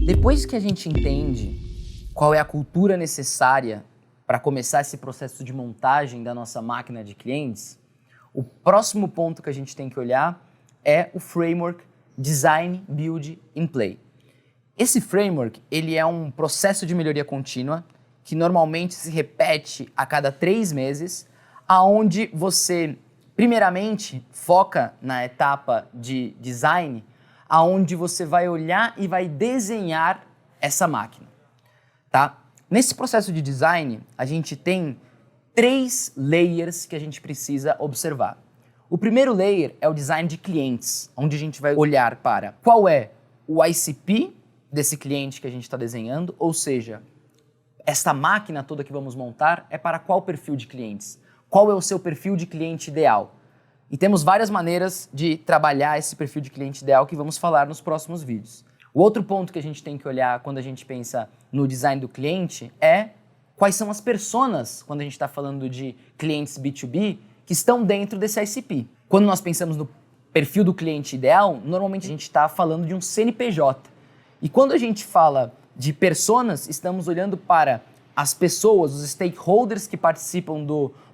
Depois que a gente entende qual é a cultura necessária para começar esse processo de montagem da nossa máquina de clientes, o próximo ponto que a gente tem que olhar é o framework Design, Build and Play. Esse framework ele é um processo de melhoria contínua que normalmente se repete a cada 3 meses, aonde você, primeiramente, foca na etapa de design, aonde você vai olhar e vai desenhar essa máquina, tá? Nesse processo de design, a gente tem 3 layers que a gente precisa observar. O primeiro layer é o design de clientes, onde a gente vai olhar para qual é o ICP desse cliente que a gente está desenhando, ou seja, esta máquina toda que vamos montar é para qual perfil de clientes? Qual é o seu perfil de cliente ideal? E temos várias maneiras de trabalhar esse perfil de cliente ideal que vamos falar nos próximos vídeos. O outro ponto que a gente tem que olhar quando a gente pensa no design do cliente é quais são as personas, quando a gente está falando de clientes B2B, que estão dentro desse ICP. Quando nós pensamos no perfil do cliente ideal, normalmente a gente está falando de um CNPJ. E quando a gente fala de personas, estamos olhando para as pessoas, os stakeholders que participam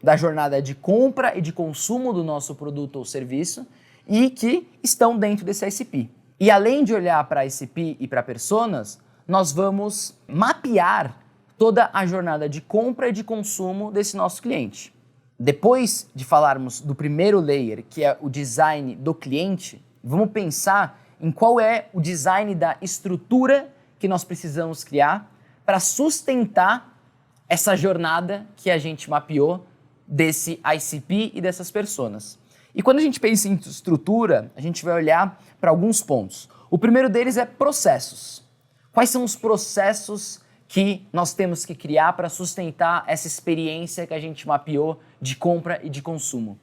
da jornada de compra e de consumo do nosso produto ou serviço e que estão dentro desse ICP. E além de olhar para ICP e para personas, nós vamos mapear toda a jornada de compra e de consumo desse nosso cliente. Depois de falarmos do primeiro layer, que é o design do cliente, vamos pensar em qual é o design da estrutura que nós precisamos criar para sustentar essa jornada que a gente mapeou desse ICP e dessas personas. E quando a gente pensa em estrutura, a gente vai olhar para alguns pontos. O primeiro deles é processos. Quais são os processos que nós temos que criar para sustentar essa experiência que a gente mapeou de compra e de consumo?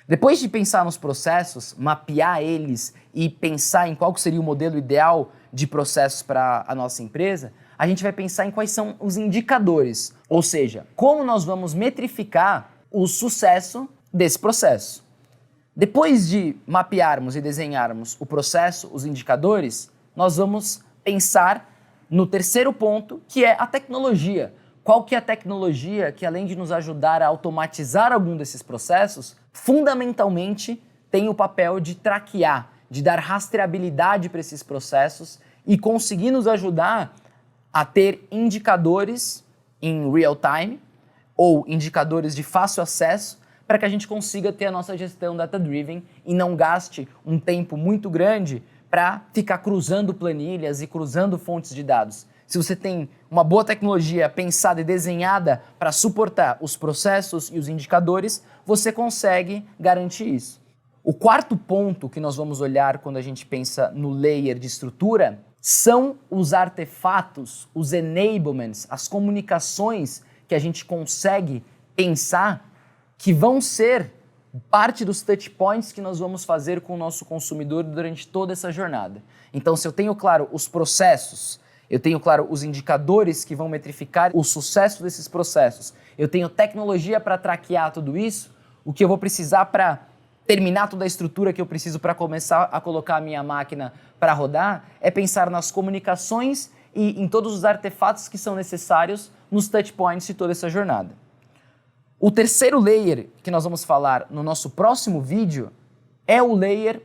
Depois de pensar nos processos, mapear eles e pensar em qual seria o modelo ideal de processos para a nossa empresa, a gente vai pensar em quais são os indicadores, ou seja, como nós vamos metrificar o sucesso desse processo. Depois de mapearmos e desenharmos o processo, os indicadores, nós vamos pensar no terceiro ponto, que é a tecnologia. Qual que é a tecnologia que, além de nos ajudar a automatizar algum desses processos, fundamentalmente tem o papel de traquear, de dar rastreabilidade para esses processos e conseguir nos ajudar a ter indicadores em real time ou indicadores de fácil acesso para que a gente consiga ter a nossa gestão data-driven e não gaste um tempo muito grande para ficar cruzando planilhas e cruzando fontes de dados. Se você tem uma boa tecnologia pensada e desenhada para suportar os processos e os indicadores, você consegue garantir isso. O quarto ponto que nós vamos olhar quando a gente pensa no layer de estrutura são os artefatos, os enablements, as comunicações que a gente consegue pensar que vão ser parte dos touch points que nós vamos fazer com o nosso consumidor durante toda essa jornada. Então, se eu tenho claro os processos, eu tenho claro os indicadores que vão metrificar o sucesso desses processos, eu tenho tecnologia para traquear tudo isso, o que eu vou precisar para terminar toda a estrutura que eu preciso para começar a colocar a minha máquina para rodar é pensar nas comunicações e em todos os artefatos que são necessários nos touch points de toda essa jornada. O terceiro layer que nós vamos falar no nosso próximo vídeo é o layer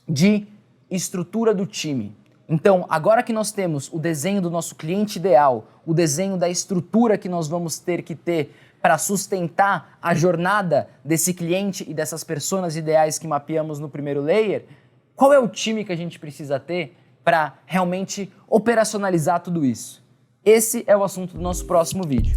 de estrutura do time. Então, agora que nós temos o desenho do nosso cliente ideal, o desenho da estrutura que nós vamos ter que ter para sustentar a jornada desse cliente e dessas pessoas ideais que mapeamos no primeiro layer, qual é o time que a gente precisa ter para realmente operacionalizar tudo isso? Esse é o assunto do nosso próximo vídeo.